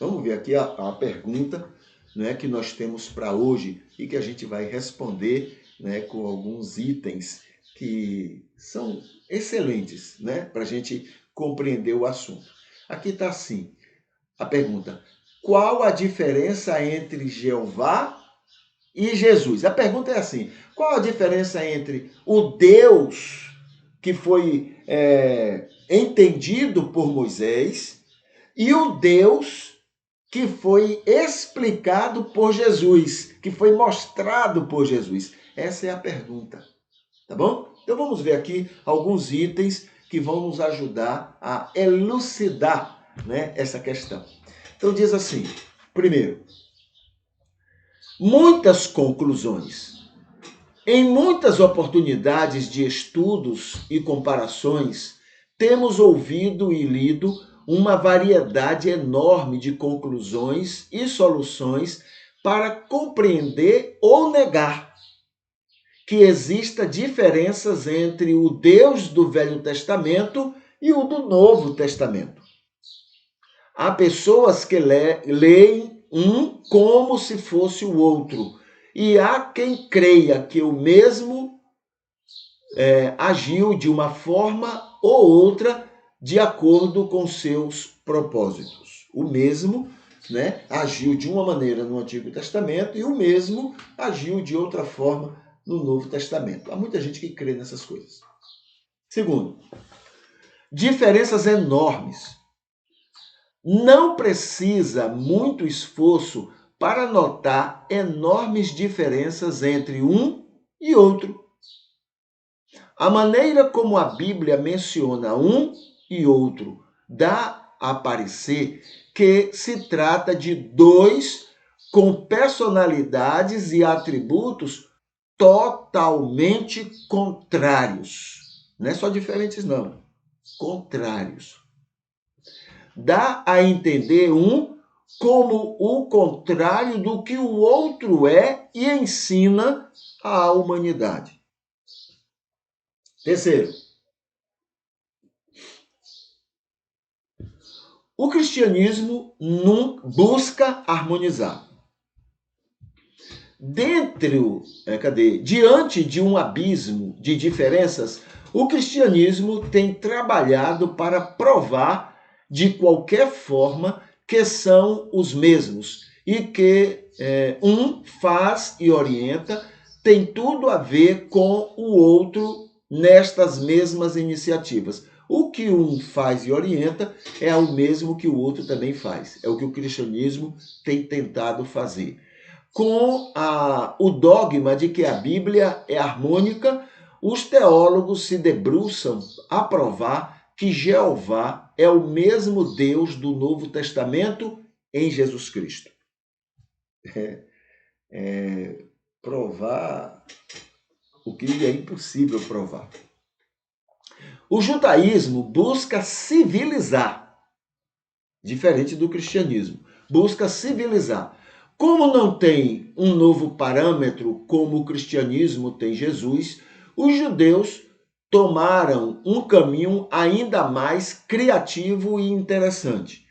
Vamos ver aqui a pergunta, né, que nós temos para hoje e que a gente vai responder, né, com alguns itens que são excelentes, né, para a gente compreender o assunto. Aqui está assim, a pergunta: qual a diferença entre Jeová e Jesus? A pergunta é assim: qual a diferença entre o Deus que foi entendido por Moisés e o Deus que foi explicado por Jesus, que foi mostrado por Jesus? Essa é a pergunta, tá bom? Então vamos ver aqui alguns itens que vão nos ajudar a elucidar, né, essa questão. Então diz assim: primeiro, muitas conclusões. Em muitas oportunidades de estudos e comparações, temos ouvido e lido uma variedade enorme de conclusões e soluções para compreender ou negar que exista diferenças entre o Deus do Velho Testamento e o do Novo Testamento. Há pessoas que leem um como se fosse o outro, e há quem creia que o mesmo agiu de uma forma ou outra de acordo com seus propósitos. O mesmo, né, agiu de uma maneira no Antigo Testamento e o mesmo agiu de outra forma no Novo Testamento. Há muita gente que crê nessas coisas. Segundo, diferenças enormes. Não precisa muito esforço para notar enormes diferenças entre um e outro. A maneira como a Bíblia menciona um e outro dá a parecer que se trata de dois com personalidades e atributos totalmente contrários. Não é só diferentes, não. Contrários. Dá a entender um como o contrário do que o outro é e ensina à humanidade. Terceiro, o cristianismo não busca harmonizar. Diante de um abismo de diferenças, o cristianismo tem trabalhado para provar de qualquer forma que são os mesmos e que um faz e orienta, tem tudo a ver com o outro nestas mesmas iniciativas. O que um faz e orienta é o mesmo que o outro também faz. É o que o cristianismo tem tentado fazer. Com o dogma de que a Bíblia é harmônica, os teólogos se debruçam a provar que Jeová é o mesmo Deus do Novo Testamento em Jesus Cristo. Provar o que é impossível provar. O judaísmo busca civilizar, diferente do cristianismo, busca civilizar. Como não tem um novo parâmetro como o cristianismo tem Jesus, os judeus tomaram um caminho ainda mais criativo e interessante.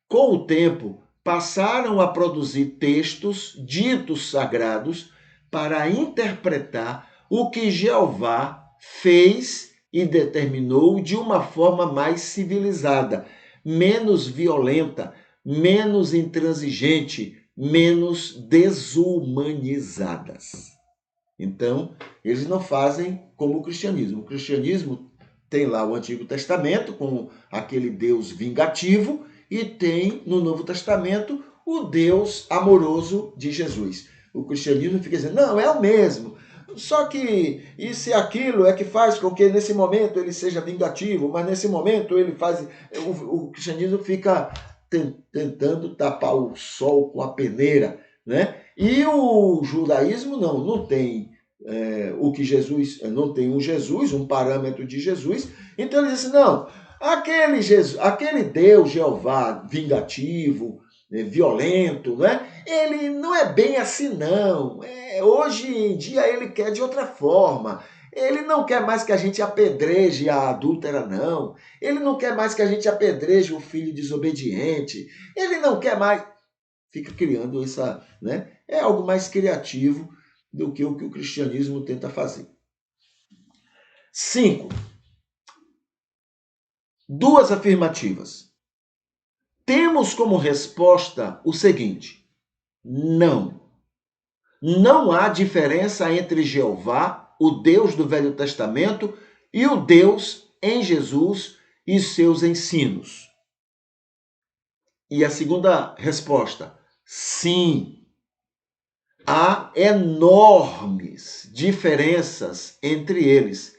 Com o tempo, passaram a produzir textos ditos sagrados para interpretar o que Jeová fez e determinou de uma forma mais civilizada, menos violenta, menos intransigente, menos desumanizadas. Então, eles não fazem como o cristianismo. O cristianismo tem lá o Antigo Testamento com aquele Deus vingativo e tem no Novo Testamento o Deus amoroso de Jesus. O cristianismo fica dizendo, não, é o mesmo. Só que isso e aquilo é que faz com que nesse momento ele seja vingativo, mas nesse momento ele faz. O cristianismo fica tentando tapar o sol com a peneira, né? E o judaísmo não tem o que Jesus, não tem um Jesus, um parâmetro de Jesus. Então ele diz assim, não, aquele Deus Jeová vingativo, violento, né? Ele não é bem assim não. Hoje em dia ele quer de outra forma. Ele não quer mais que a gente apedreje a adúltera, não. Ele não quer mais que a gente apedreje o filho desobediente. Ele não quer mais. Fica criando essa, né? É algo mais criativo do que o cristianismo tenta fazer. 5. Duas afirmativas. Temos como resposta o seguinte: não. Não há diferença entre Jeová, o Deus do Velho Testamento, e o Deus em Jesus e seus ensinos. E a segunda resposta: sim. Há enormes diferenças entre eles.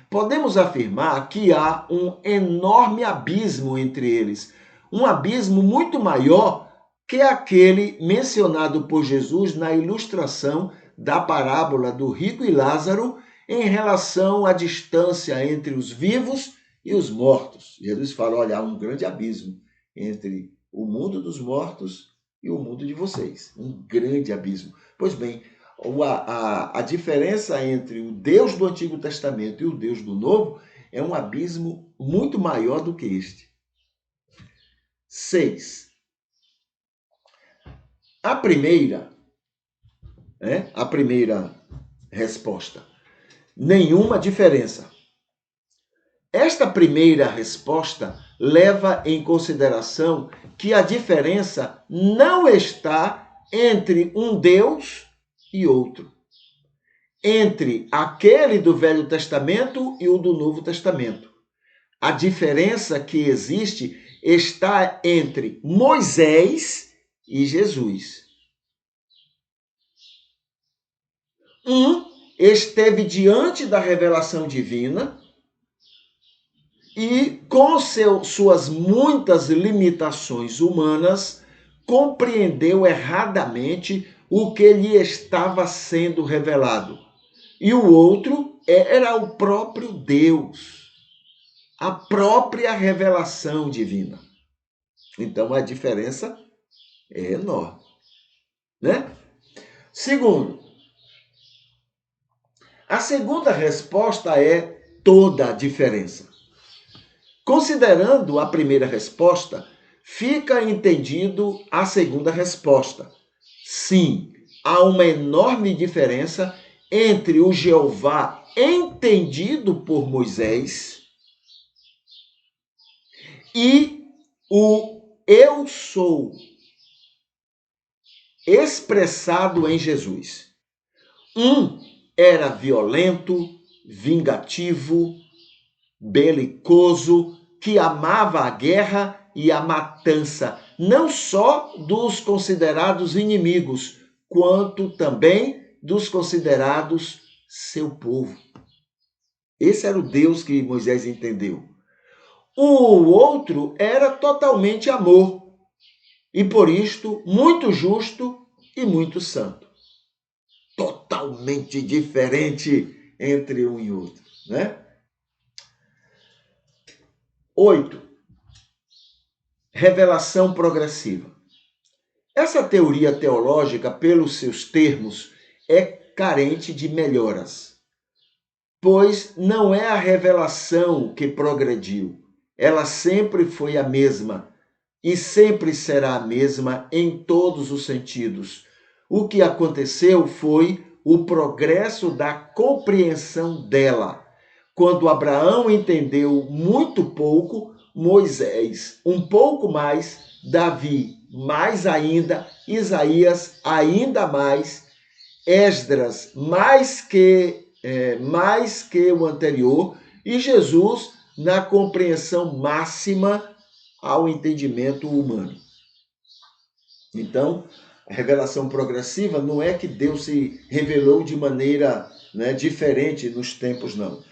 Podemos afirmar que há um enorme abismo entre eles, um abismo muito maior que aquele mencionado por Jesus na ilustração da parábola do rico e Lázaro em relação à distância entre os vivos e os mortos. Jesus fala, olha, há um grande abismo entre o mundo dos mortos e o mundo de vocês. Um grande abismo. Pois bem, a diferença entre o Deus do Antigo Testamento e o Deus do Novo é um abismo muito maior do que este. 6. A primeira resposta, nenhuma diferença. Esta primeira resposta leva em consideração que a diferença não está entre um Deus e outro, entre aquele do Velho Testamento e o do Novo Testamento. A diferença que existe está entre Moisés e Jesus. Um esteve diante da revelação divina e, com suas muitas limitações humanas, compreendeu erradamente o que lhe estava sendo revelado. E o outro era o próprio Deus, a própria revelação divina. Então a diferença é enorme, né? Segundo, a segunda resposta é toda a diferença. Considerando a primeira resposta, fica entendido a segunda resposta. Sim, há uma enorme diferença entre o Jeová entendido por Moisés e o eu sou expressado em Jesus. Um era violento, vingativo, belicoso, que amava a guerra e a matança, não só dos considerados inimigos, quanto também dos considerados seu povo. Esse era o Deus que Moisés entendeu. O outro era totalmente amor, e por isto muito justo e muito santo. Totalmente diferente entre um e outro, né? 8. Revelação progressiva. Essa teoria teológica, pelos seus termos, é carente de melhoras, pois não é a revelação que progrediu. Ela sempre foi a mesma e sempre será a mesma em todos os sentidos. O que aconteceu foi o progresso da compreensão dela. Quando Abraão entendeu muito pouco, Moisés um pouco mais, Davi mais ainda, Isaías ainda mais, Esdras mais que o anterior, e Jesus na compreensão máxima ao entendimento humano. Então, a revelação progressiva não é que Deus se revelou de maneira diferente nos tempos, não.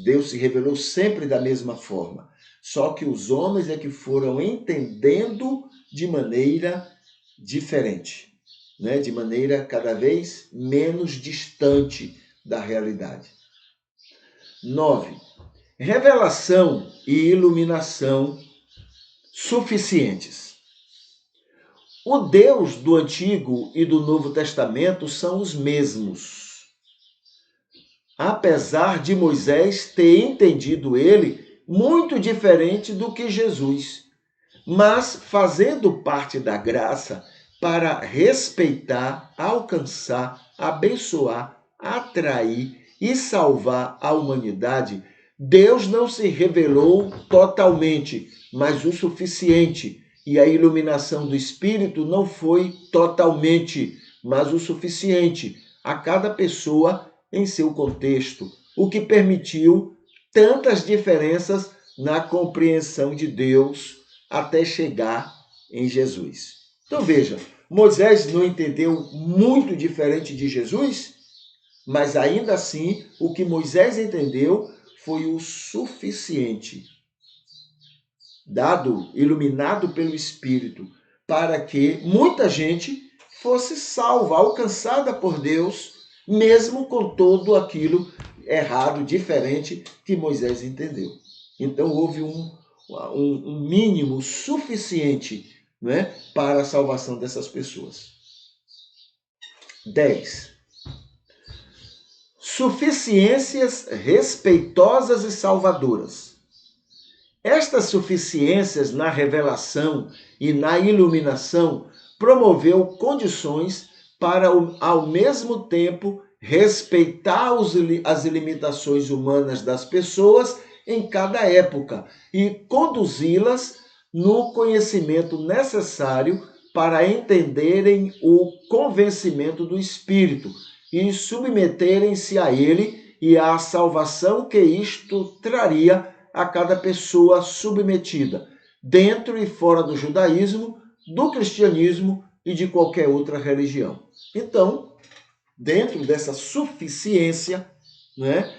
Deus se revelou sempre da mesma forma. Só que os homens é que foram entendendo de maneira diferente, de maneira cada vez menos distante da realidade. 9. Revelação e iluminação suficientes. O Deus do Antigo e do Novo Testamento são os mesmos. apesar de Moisés ter entendido ele muito diferente do que Jesus, mas fazendo parte da graça para respeitar, alcançar, abençoar, atrair e salvar a humanidade, Deus não se revelou totalmente, mas o suficiente. E a iluminação do Espírito não foi totalmente, mas o suficiente a cada pessoa em seu contexto, o que permitiu tantas diferenças na compreensão de Deus até chegar em Jesus. Então veja, Moisés não entendeu muito diferente de Jesus, mas ainda assim o que Moisés entendeu foi o suficiente, dado, iluminado pelo Espírito, para que muita gente fosse salva, alcançada por Deus, mesmo com todo aquilo errado, diferente que Moisés entendeu. Então houve um mínimo suficiente, né, para a salvação dessas pessoas. 10. Suficiências respeitosas e salvadoras. Estas suficiências na revelação e na iluminação promoveu condições para, ao mesmo tempo, respeitar as limitações humanas das pessoas em cada época e conduzi-las no conhecimento necessário para entenderem o convencimento do Espírito e submeterem-se a ele e à salvação que isto traria a cada pessoa submetida, dentro e fora do judaísmo, do cristianismo e de qualquer outra religião. Então, dentro dessa suficiência, né,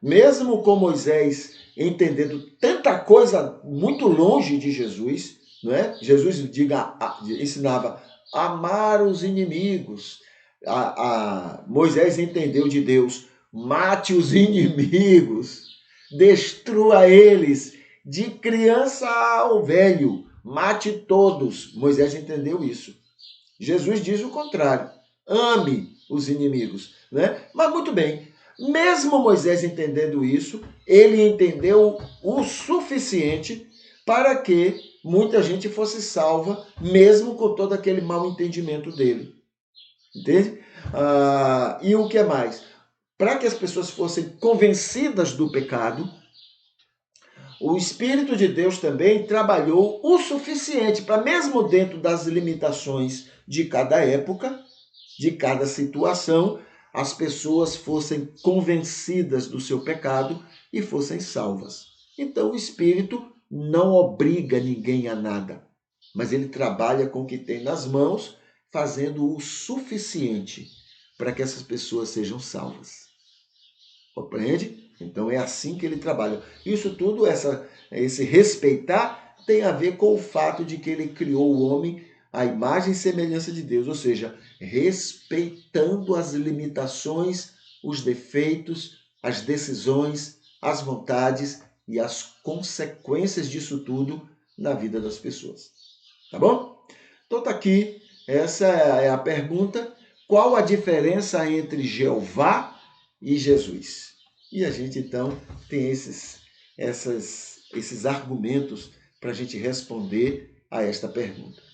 mesmo com Moisés entendendo tanta coisa muito longe de Jesus, né, Jesus ensinava a amar os inimigos. Moisés entendeu de Deus, mate os inimigos, destrua eles, de criança ao velho, mate todos. Moisés entendeu isso. Jesus diz o contrário, ame os inimigos, né? Mas muito bem, mesmo Moisés entendendo isso, ele entendeu o suficiente para que muita gente fosse salva, mesmo com todo aquele mau entendimento dele. Entende? E o que mais? Para que as pessoas fossem convencidas do pecado, o Espírito de Deus também trabalhou o suficiente para, mesmo dentro das limitações de cada época, de cada situação, as pessoas fossem convencidas do seu pecado e fossem salvas. Então o Espírito não obriga ninguém a nada, mas ele trabalha com o que tem nas mãos, fazendo o suficiente para que essas pessoas sejam salvas. Compreende? Então é assim que ele trabalha. Isso tudo, esse respeitar, tem a ver com o fato de que ele criou o homem à imagem e semelhança de Deus, ou seja, respeitando as limitações, os defeitos, as decisões, as vontades e as consequências disso tudo na vida das pessoas. Tá bom? Então tá aqui, essa é a pergunta: qual a diferença entre Jeová e Jesus? E a gente então tem esses argumentos para a gente responder a esta pergunta.